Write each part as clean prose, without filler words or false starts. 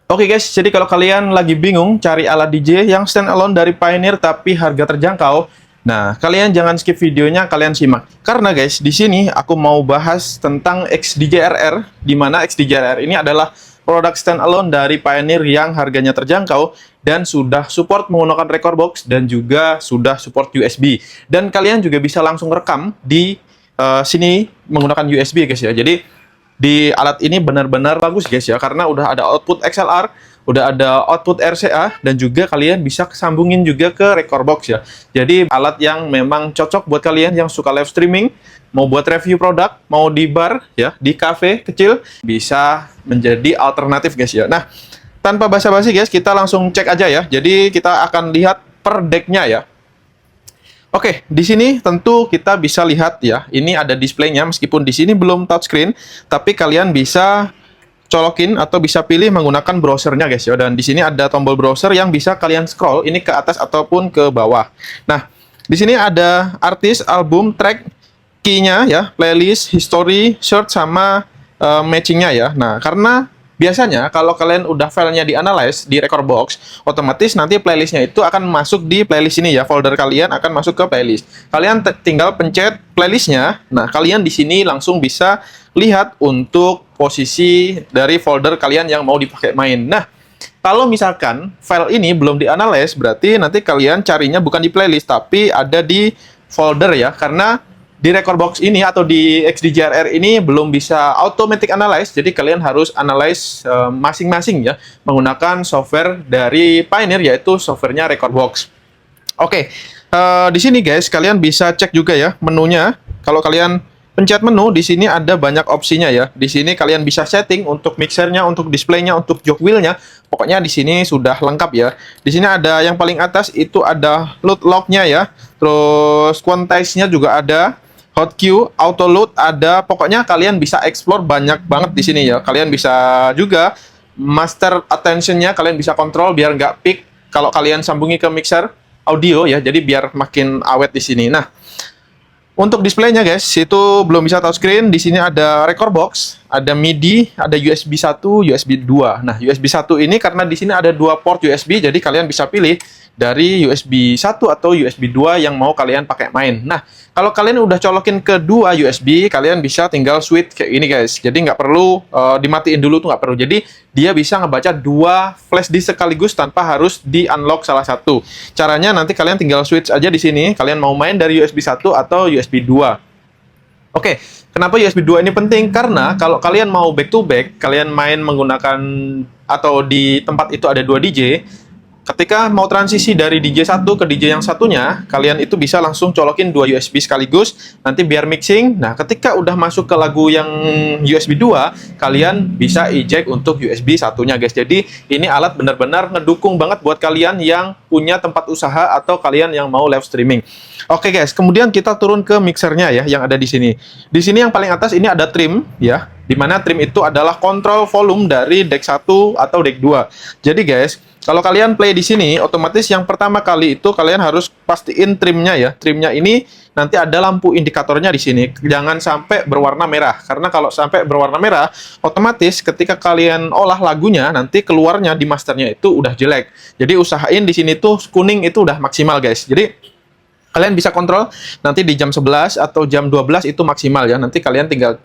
Oke guys, jadi kalau kalian lagi bingung cari alat DJ yang standalone dari Pioneer tapi harga terjangkau, nah kalian jangan skip videonya, kalian simak. Karena guys, di sini aku mau bahas tentang XDJ-RR, di mana XDJ-RR ini adalah produk standalone dari Pioneer yang harganya terjangkau dan sudah support menggunakan record box dan juga sudah support USB. Dan kalian juga bisa langsung rekam di sini menggunakan USB guys ya. Jadi di alat ini benar-benar bagus guys ya, karena udah ada output XLR, udah ada output RCA, dan juga kalian bisa sambungin juga ke record box ya. Jadi alat yang memang cocok buat kalian yang suka live streaming, mau buat review produk, mau di bar ya, di cafe kecil, bisa menjadi alternatif guys ya. Nah, tanpa basa-basi guys, kita langsung cek aja ya. Jadi kita akan lihat per decknya ya. Oke, di sini tentu kita bisa lihat ya, ini ada displaynya meskipun di sini belum touchscreen, tapi kalian bisa colokin atau bisa pilih menggunakan browsernya guys ya. Dan di sini ada tombol browser yang bisa kalian scroll ini ke atas ataupun ke bawah. Nah, di sini ada artis, album, track, key-nya ya, playlist, history, search sama matching-nya ya. Nah, karena biasanya kalau kalian udah filenya di-analyze di record box, otomatis nanti playlistnya itu akan masuk di playlist ini ya, folder kalian akan masuk ke playlist. Kalian tinggal pencet playlistnya, nah kalian di sini langsung bisa lihat untuk posisi dari folder kalian yang mau dipakai main. Nah, kalau misalkan file ini belum di-analyze, berarti nanti kalian carinya bukan di playlist, tapi ada di folder ya, karena di record box ini atau di XDJ-RR ini belum bisa automatic analyze, jadi kalian harus analyze masing-masing ya menggunakan software dari Pioneer, yaitu softwarenya record box. Oke, di sini guys kalian bisa cek juga ya menunya. Kalau kalian pencet menu, di sini ada banyak opsinya ya. Di sini kalian bisa setting untuk mixernya, untuk displaynya, untuk jog wheelnya. Pokoknya di sini sudah lengkap ya. Di sini ada yang paling atas itu ada load log-nya ya. Terus quantize-nya juga ada. Hot queue, auto load ada, pokoknya kalian bisa explore banyak banget di sini ya. Kalian bisa juga master attention-nya, kalian bisa kontrol biar nggak peak kalau kalian sambungi ke mixer audio ya. Jadi biar makin awet di sini. Nah, untuk displaynya guys, itu belum bisa touchscreen. Di sini ada record box, ada MIDI, ada USB 1, USB 2. Nah, USB 1 ini karena di sini ada dua port USB, jadi kalian bisa pilih dari USB 1 atau USB 2 yang mau kalian pakai main. Nah, kalau kalian udah colokin ke dua USB, kalian bisa tinggal switch kayak ini guys. Jadi nggak perlu dimatiin dulu tuh, nggak perlu. Jadi dia bisa ngebaca dua flash disk sekaligus tanpa harus di-unlock salah satu. Caranya nanti kalian tinggal switch aja di sini. Kalian mau main dari USB 1 atau USB 2. Oke, kenapa USB 2 ini penting? Karena kalau kalian mau back to back, kalian main menggunakan atau di tempat itu ada dua DJ, ketika mau transisi dari DJ satu ke DJ yang satunya, kalian itu bisa langsung colokin dua USB sekaligus, nanti biar mixing. Nah, ketika udah masuk ke lagu yang USB 2, kalian bisa eject untuk USB satunya guys. Jadi, ini alat benar-benar ngedukung banget buat kalian yang punya tempat usaha atau kalian yang mau live streaming. Oke guys, kemudian kita turun ke mixernya ya, yang ada di sini. Di sini yang paling atas ini ada trim ya, dimana trim itu adalah kontrol volume dari deck 1 atau deck 2. Jadi guys, kalau kalian play di sini, otomatis yang pertama kali itu kalian harus pastiin trimnya ya. Trimnya ini nanti ada lampu indikatornya di sini. Jangan sampai berwarna merah, karena kalau sampai berwarna merah, otomatis ketika kalian olah lagunya, nanti keluarnya di masternya itu udah jelek. Jadi usahain di sini tuh kuning itu udah maksimal guys. Jadi kalian bisa kontrol nanti di jam 11 atau jam 12 itu maksimal ya. Nanti kalian tinggal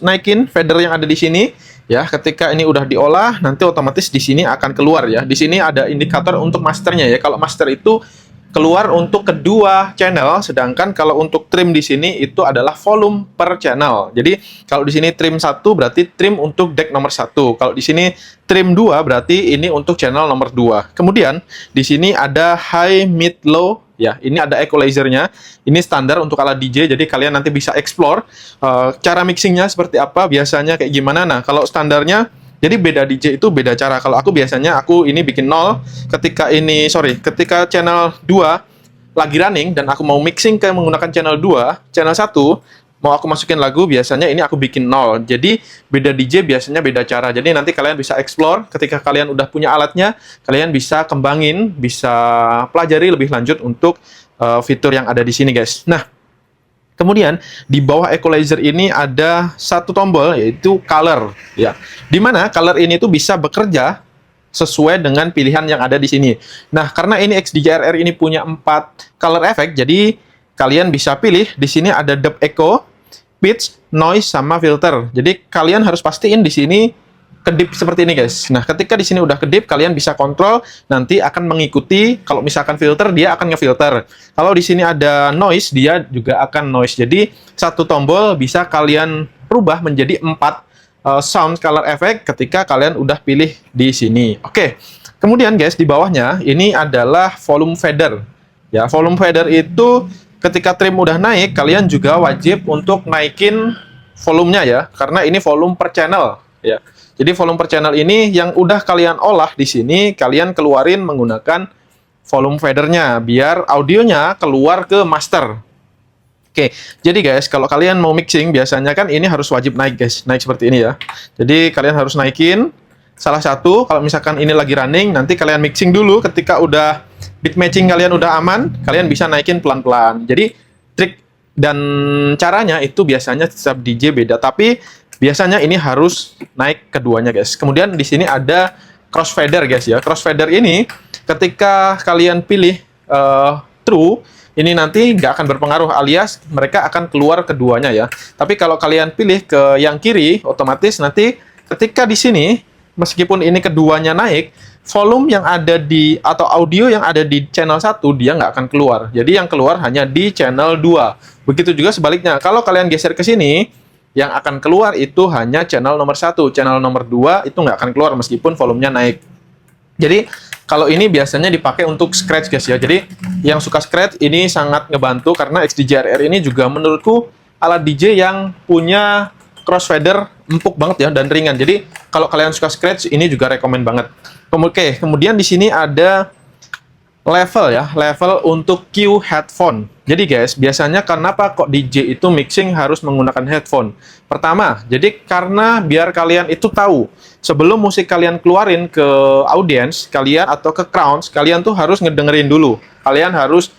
naikin fader yang ada di sini ya. Ketika ini udah diolah, nanti otomatis di sini akan keluar ya. Di sini ada indikator untuk masternya ya. Kalau master itu keluar untuk kedua channel, sedangkan kalau untuk trim di sini itu adalah volume per channel. Jadi kalau di sini trim 1 berarti trim untuk deck nomor 1. Kalau di sini trim 2 berarti ini untuk channel nomor 2. Kemudian di sini ada high, mid, low. Ya, ini ada equalizer-nya. Ini standar untuk alat DJ, jadi kalian nanti bisa explore cara mixingnya seperti apa, biasanya kayak gimana. Nah, kalau standarnya, jadi beda DJ itu beda cara. Kalau aku biasanya, aku ini bikin 0, ketika channel 2 lagi running, dan aku mau mixing ke menggunakan channel 2, channel 1, mau aku masukin lagu, biasanya ini aku bikin 0. Jadi beda DJ biasanya beda cara. Jadi nanti kalian bisa explore, ketika kalian udah punya alatnya, kalian bisa kembangin, bisa pelajari lebih lanjut untuk fitur yang ada di sini guys. Nah, kemudian di bawah equalizer ini ada satu tombol, yaitu color ya. Dimana color ini tuh bisa bekerja sesuai dengan pilihan yang ada di sini. Nah, karena ini XDJRR ini punya 4 color effect, jadi kalian bisa pilih di sini ada depth echo, pitch, noise, sama filter. Jadi kalian harus pastiin di sini kedip seperti ini guys. Nah, ketika di sini udah kedip, kalian bisa kontrol, nanti akan mengikuti. Kalau misalkan filter, dia akan ngefilter. Kalau di sini ada noise, dia juga akan noise. Jadi satu tombol bisa kalian rubah menjadi 4 sound color effect ketika kalian udah pilih di sini. Oke. Kemudian guys, di bawahnya ini adalah volume fader. Ya, volume fader itu ketika trim udah naik, kalian juga wajib untuk naikin volumenya ya, karena ini volume per channel ya. Jadi volume per channel ini yang udah kalian olah di sini, kalian keluarin menggunakan volume fadernya biar audionya keluar ke master. Oke, jadi guys, kalau kalian mau mixing biasanya kan ini harus wajib naik guys, naik seperti ini ya. Jadi kalian harus naikin salah satu. Kalau misalkan ini lagi running, nanti kalian mixing dulu. Ketika udah beat matching kalian udah aman, kalian bisa naikin pelan-pelan. Jadi trik dan caranya itu biasanya setiap DJ beda, tapi biasanya ini harus naik keduanya guys. Kemudian di sini ada crossfader guys ya. Crossfader ini ketika kalian pilih true, ini nanti nggak akan berpengaruh, alias mereka akan keluar keduanya ya. Tapi kalau kalian pilih ke yang kiri, otomatis nanti ketika di sini meskipun ini keduanya naik, volume yang ada di atau audio yang ada di channel 1 dia nggak akan keluar. Jadi yang keluar hanya di channel 2. Begitu juga sebaliknya. Kalau kalian geser ke sini, yang akan keluar itu hanya channel nomor 1. Channel nomor 2 itu nggak akan keluar meskipun volumenya naik. Jadi kalau ini biasanya dipakai untuk scratch guys ya. Jadi yang suka scratch ini sangat ngebantu, karena XDJRR ini juga menurutku alat DJ yang punya crossfader empuk banget ya dan ringan. Jadi kalau kalian suka scratch ini juga rekomen banget. Oke, kemudian di sini ada level ya, level untuk Q headphone. Jadi guys, biasanya kenapa kok DJ itu mixing harus menggunakan headphone? Pertama, jadi karena biar kalian itu tahu sebelum musik kalian keluarin ke audience kalian atau ke crowds, kalian tuh harus ngedengerin dulu. Kalian harus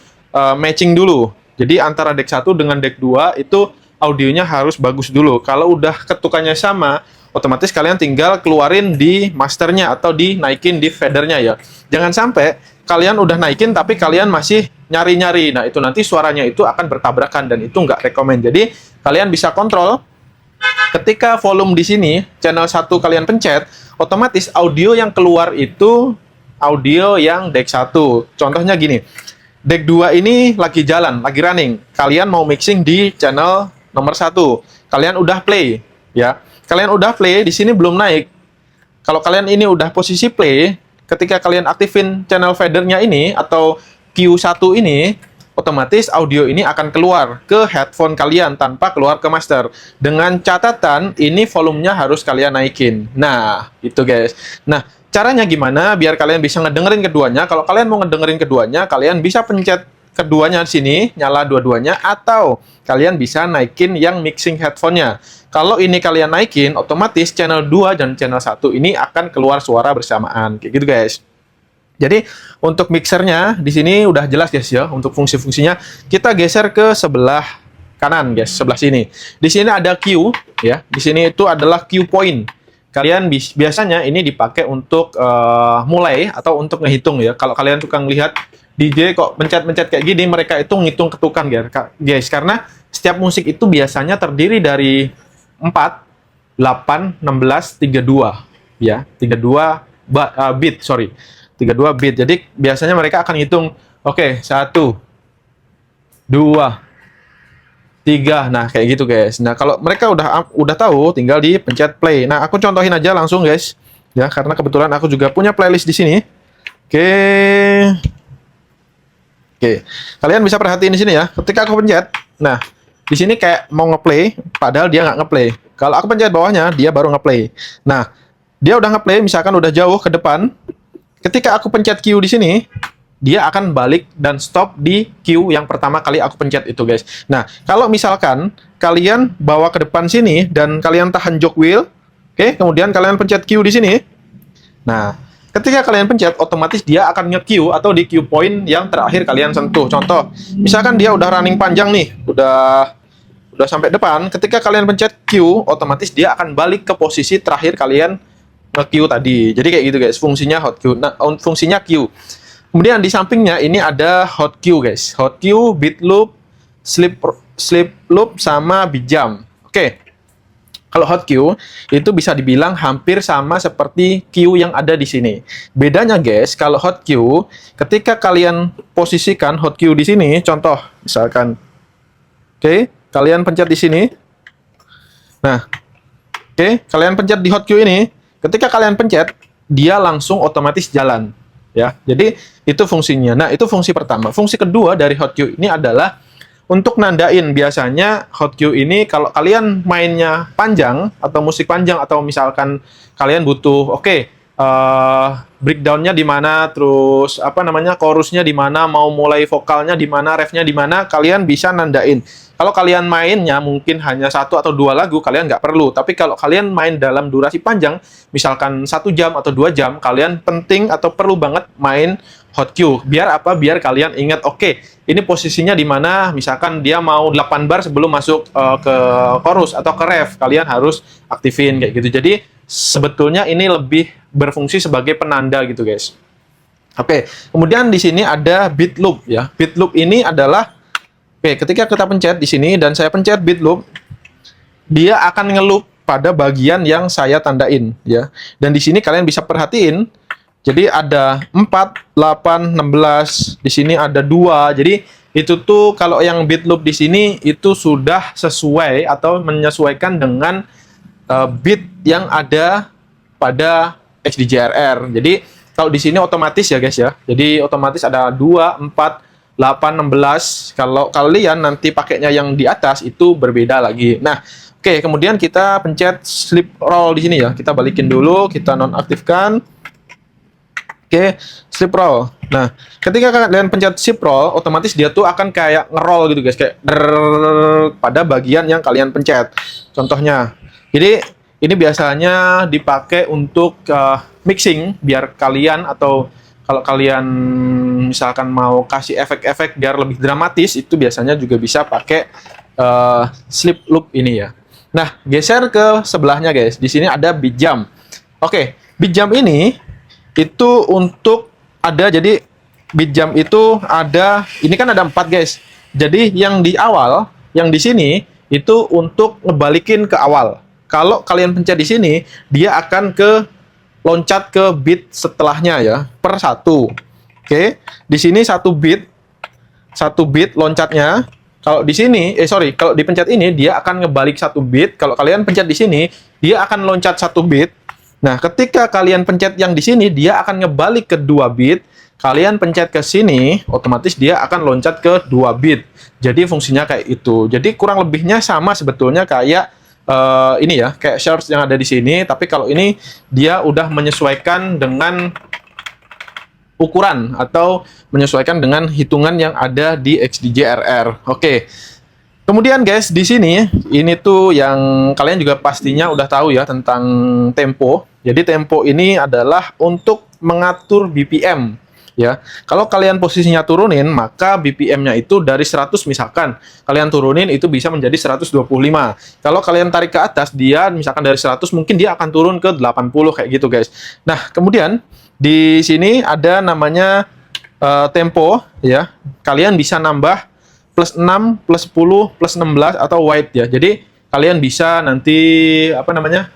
matching dulu. Jadi antara deck 1 dengan deck 2 itu audionya harus bagus dulu. Kalau udah ketukannya sama, otomatis kalian tinggal keluarin di masternya atau dinaikin di fadernya ya. Jangan sampai kalian udah naikin tapi kalian masih nyari-nyari. Nah, itu nanti suaranya itu akan bertabrakan dan itu nggak rekomen. Jadi, kalian bisa kontrol ketika volume di sini, channel 1 kalian pencet, otomatis audio yang keluar itu audio yang deck 1. Contohnya gini, deck 2 ini lagi jalan, lagi running. Kalian mau mixing di channel nomor 1. Kalian udah play, ya. Kalian udah play, di sini belum naik. Kalau kalian ini udah posisi play, ketika kalian aktifin channel fadernya ini atau Q1 ini, otomatis audio ini akan keluar ke headphone kalian tanpa keluar ke master. Dengan catatan, ini volumenya harus kalian naikin. Nah, itu guys. Nah, caranya gimana biar kalian bisa ngedengerin keduanya? Kalau kalian mau ngedengerin keduanya, kalian bisa pencet keduanya di sini, nyala dua-duanya, atau kalian bisa naikin yang mixing headphone-nya. Kalau ini kalian naikin, otomatis channel 2 dan channel 1 ini akan keluar suara bersamaan. Kayak gitu guys. Jadi untuk mixernya di sini udah jelas guys ya, untuk fungsi-fungsinya. Kita geser ke sebelah kanan guys, sebelah sini. Di sini ada Q ya. Di sini itu adalah Q point. Kalian biasanya ini dipakai untuk mulai atau untuk ngehitung ya. Kalau kalian suka ngelihat DJ kok pencet-pencet kayak gini, mereka itu ngitung ketukan guys. Karena setiap musik itu biasanya terdiri dari 4, 8, 16, 32 ya. 32 beat, sorry. 32 beat. Jadi biasanya mereka akan hitung, oke, 1, 2, 3. Nah, kayak gitu guys. Nah, kalau mereka udah tahu, tinggal dipencet play. Nah, aku contohin aja langsung guys. Ya, karena kebetulan aku juga punya playlist di sini. Oke. Oke. Kalian bisa perhatiin di sini ya. Ketika aku pencet, nah, di sini kayak mau ngeplay, padahal dia nggak ngeplay. Kalau aku pencet bawahnya, dia baru ngeplay. Nah, dia udah ngeplay, misalkan udah jauh ke depan. Ketika aku pencet Q di sini, dia akan balik dan stop di Q yang pertama kali aku pencet itu, guys. Nah, kalau misalkan kalian bawa ke depan sini dan kalian tahan jog wheel, oke, kemudian kalian pencet Q di sini. Nah, ketika kalian pencet, otomatis dia akan nge-Q atau di Q point yang terakhir kalian sentuh. Contoh, misalkan dia udah running panjang nih, udah sampai depan, ketika kalian pencet Q, otomatis dia akan balik ke posisi terakhir kalian queue tadi. Jadi kayak gitu guys, fungsinya hot queue. Nah, fungsinya queue. Kemudian di sampingnya ini ada hot queue guys. Hot queue, bit loop, sleep loop sama bitjam. Oke. Kalau hot queue itu bisa dibilang hampir sama seperti queue yang ada di sini. Bedanya guys, kalau hot queue ketika kalian posisikan hot queue di sini, contoh misalkan oke, kalian pencet di sini. Nah, oke, kalian pencet di hot queue ini, ketika kalian pencet, dia langsung otomatis jalan ya. Jadi itu fungsinya. Nah, itu fungsi pertama. Fungsi kedua dari hot queue ini adalah untuk nandain. Biasanya hot queue ini kalau kalian mainnya panjang atau musik panjang atau misalkan kalian butuh breakdownnya di mana, terus apa namanya chorusnya di mana, mau mulai vokalnya di mana, refnya di mana, kalian bisa nandain. Kalau kalian mainnya mungkin hanya 1 atau 2 lagu, kalian nggak perlu. Tapi kalau kalian main dalam durasi panjang, misalkan 1 jam atau 2 jam, kalian penting atau perlu banget main hot queue. Biar apa? Biar kalian ingat, oke, ini posisinya di mana, misalkan dia mau 8 bar sebelum masuk ke chorus atau ke ref, kalian harus aktifin kayak gitu. Jadi sebetulnya ini lebih berfungsi sebagai penanda gitu guys. Oke, kemudian di sini ada bit loop ya. Bit loop ini adalah ketika kita pencet di sini dan saya pencet bit loop, dia akan ngeloop pada bagian yang saya tandain ya. Dan di sini kalian bisa perhatiin, jadi ada 4, 8, 16, di sini ada 2. Jadi itu tuh kalau yang bit loop di sini itu sudah sesuai atau menyesuaikan dengan bit yang ada pada XDJRR. Jadi kalau di sini otomatis ya guys ya. Jadi otomatis ada 2, 4, 8, 16. Kalau kalian nanti pakainya yang di atas itu berbeda lagi. Nah, oke, kemudian kita pencet sleep roll di sini ya. Kita balikin dulu, kita nonaktifkan. Oke, sleep roll. Nah, ketika kalian pencet sleep roll, otomatis dia tuh akan kayak ngeroll gitu guys, kayak pada bagian yang kalian pencet. Contohnya. Jadi ini biasanya dipakai untuk mixing biar kalian atau kalau kalian misalkan mau kasih efek-efek biar lebih dramatis, itu biasanya juga bisa pakai sleep loop ini ya. Nah, geser ke sebelahnya guys. Di sini ada bitjam. Oke, bitjam ini itu untuk jadi bitjam itu ada, ini kan ada 4 guys. Jadi yang di awal, yang di sini itu untuk ngebalikin ke awal. Kalau kalian pencet di sini, dia akan loncat ke bit setelahnya ya, per 1. Oke, di sini 1 bit loncatnya. Kalau di sini, kalau dipencet ini dia akan ngebalik 1 bit. Kalau kalian pencet di sini, dia akan loncat 1 bit. Nah, ketika kalian pencet yang di sini, dia akan ngebalik ke 2 bit. Kalian pencet ke sini, otomatis dia akan loncat ke 2 bit. Jadi fungsinya kayak itu. Jadi kurang lebihnya sama sebetulnya kayak ini ya, kayak shorts yang ada di sini, tapi kalau ini dia udah menyesuaikan dengan ukuran atau menyesuaikan dengan hitungan yang ada di XDJRR. Oke. Kemudian guys, di sini ini tuh yang kalian juga pastinya udah tahu ya tentang tempo. Jadi tempo ini adalah untuk mengatur BPM. Ya, kalau kalian posisinya turunin, maka BPM-nya itu dari 100 misalkan, kalian turunin itu bisa menjadi 125. Kalau kalian tarik ke atas, dia misalkan dari 100 mungkin dia akan turun ke 80 kayak gitu guys. Nah, kemudian di sini ada namanya tempo ya. Kalian bisa nambah plus 6, plus 10, plus 16 atau wide ya. Jadi kalian bisa nanti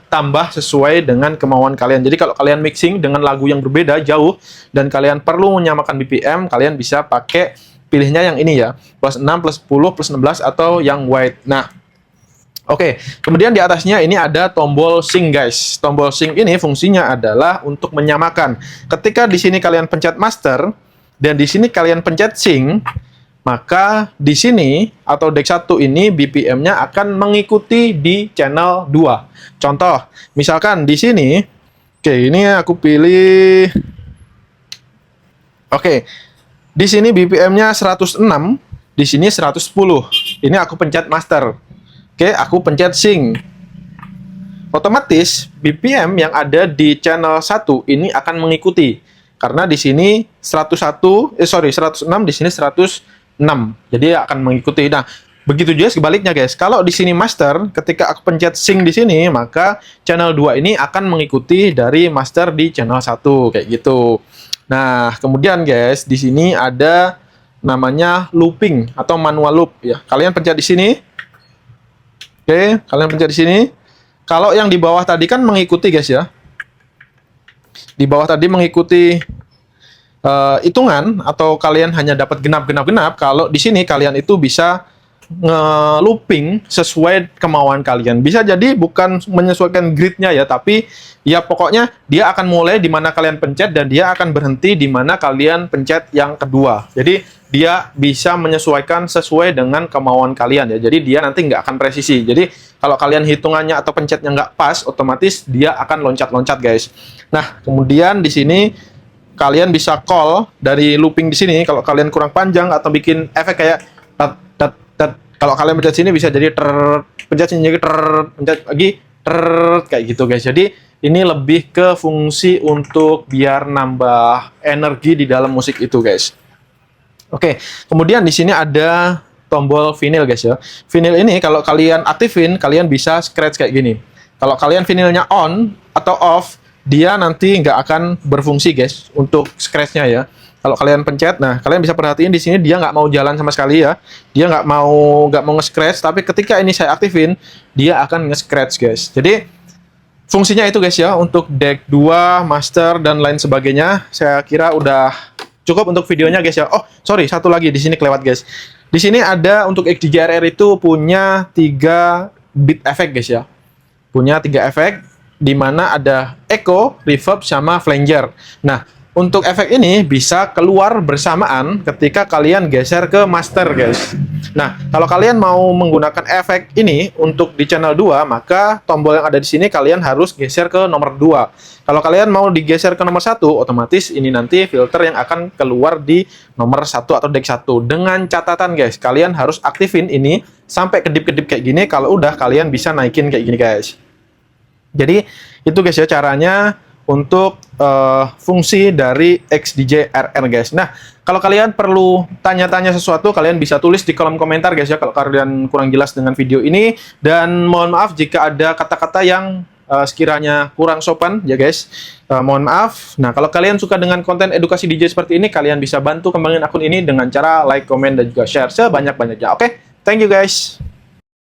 tambah sesuai dengan kemauan kalian. Jadi kalau kalian mixing dengan lagu yang berbeda jauh dan kalian perlu menyamakan BPM, kalian bisa pakai pilihnya yang ini ya, plus 6, plus 10, plus 16 atau yang wide. Nah, oke. Kemudian di atasnya ini ada tombol sync guys. Tombol sync ini fungsinya adalah untuk menyamakan. Ketika di sini kalian pencet master dan di sini kalian pencet sync, maka di sini atau deck 1 ini BPM-nya akan mengikuti di channel 2. Contoh, misalkan di sini, ini aku pilih, di sini BPM-nya 106, di sini 110. Ini aku pencet master. Aku pencet sync. Otomatis BPM yang ada di channel 1 ini akan mengikuti. Karena di sini 106, di sini 106. Jadi akan mengikuti. Nah, Begitu juga sebaliknya guys. Kalau di sini master, ketika aku pencet sync di sini, maka channel 2 ini akan mengikuti dari master di channel 1 kayak gitu. Nah, kemudian guys, di sini ada namanya looping atau manual loop ya. Kalian pencet di sini. Oke, kalian pencet di sini. Kalau yang di bawah tadi kan mengikuti guys ya. Di bawah tadi mengikuti hitungan atau kalian hanya dapat genap. Kalau di sini kalian itu bisa nge-looping sesuai kemauan kalian. Bisa jadi bukan menyesuaikan gridnya ya, tapi ya pokoknya dia akan mulai di mana kalian pencet dan dia akan berhenti di mana kalian pencet yang kedua. Jadi dia bisa menyesuaikan sesuai dengan kemauan kalian ya. Jadi dia nanti nggak akan presisi. Jadi kalau kalian hitungannya atau pencetnya nggak pas, otomatis dia akan loncat-loncat guys. Nah, kemudian di sini kalian bisa call dari looping di sini. Kalau kalian kurang panjang atau bikin efek kayak kalau kalian pencet sini bisa jadi pencet sini jadi pencet lagi kayak gitu guys. Jadi ini lebih ke fungsi untuk biar nambah energi di dalam musik itu guys. Oke, kemudian di sini ada tombol vinyl guys ya. Vinyl ini kalau kalian aktifin, kalian bisa scratch kayak gini. Kalau kalian vinylnya on atau off, dia nanti nggak akan berfungsi guys untuk scratchnya ya. Kalau kalian pencet, nah kalian bisa perhatiin di sini dia nggak mau jalan sama sekali ya. Dia nggak mau nge-scratch, tapi ketika ini saya aktifin, dia akan nge-scratch guys. Jadi fungsinya itu guys ya, untuk deck 2, master dan lain sebagainya. Saya kira udah cukup untuk videonya guys ya. Oh sorry, satu lagi di sini kelewat guys. Di sini ada untuk XDJ-RR itu punya 3 beat effect guys ya. Punya 3 efek, di mana ada echo, reverb, sama flanger. Nah, untuk efek ini bisa keluar bersamaan ketika kalian geser ke master guys. Nah, kalau kalian mau menggunakan efek ini untuk di channel 2, maka tombol yang ada di sini kalian harus geser ke nomor 2. Kalau kalian mau digeser ke nomor 1, otomatis ini nanti filter yang akan keluar di nomor 1 atau deck 1. Dengan catatan guys, kalian harus aktifin ini sampai kedip-kedip kayak gini. Kalau udah, kalian bisa naikin kayak gini guys. Jadi itu guys ya caranya untuk fungsi dari XDJ-RR guys. Nah, kalau kalian perlu tanya-tanya sesuatu, kalian bisa tulis di kolom komentar guys ya, kalau kalian kurang jelas dengan video ini. Dan mohon maaf jika ada kata-kata yang sekiranya kurang sopan ya guys. Mohon maaf. Nah, kalau kalian suka dengan konten edukasi DJ seperti ini, kalian bisa bantu kembangin akun ini dengan cara like, komen, dan juga share sebanyak-banyaknya. Oke, thank you guys.